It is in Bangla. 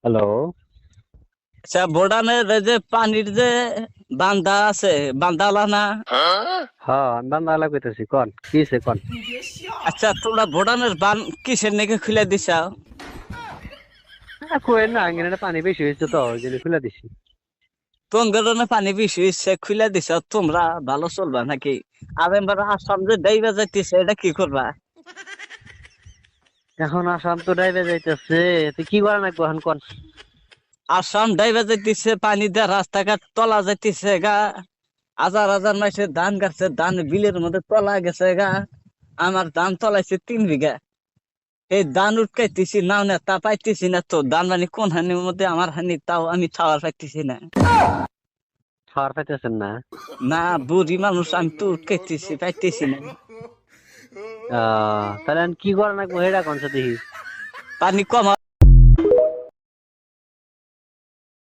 হ্যালো। আচ্ছা, ভুটানের এই যে পানির যে বান্দা আছে, বান্দালা না? হ্যাঁ, আমি বান্দালা কইতেছি। কোন কি হইছে কোন? আচ্ছা, তোমরা ভুটানের বান কিসের নাকি খুলে দিছাও? কই না আঙ্গিনাটা পানি বেশি হয়েছে তো ওই জন্য খুলে দিছি। তোমাদের না পানি বেশি হইছে খুলে দিছাও, তোমরা ভালো চলবা নাকি? আর এবার আসাম যে ডাইবা যাইতেছে, এটা কি করবা? এখন আসাম তো ডাইবে যাইতেছে, তুই কি করা নাকবো এখন কোন? আসাম ডাইবা যাইতেছে, পানি দিয়ে রাস্তাঘাট তলা যাইতেছে গা। হাজার হাজার মাসে ধান গাছে, ধান বিলের মধ্যে তলা গেছে গা। আমার ধান তলাইছে 3 বিঘা। এই ধান উঠকাইতেছি নাও না, তা পাইতেছি না তো। ধান মানে কোন হানির মধ্যে আমার হানি, তাও আমি খাওয়ার পাইতেছি না। খাওয়ার পাইতেছেন না? না, বুড়ি মানুষ, আমি তো উঠকাইতেছি পাইতেছি না। তাহলে এখন কি করা নাকবো হেডা কোন দেখি। পানি কম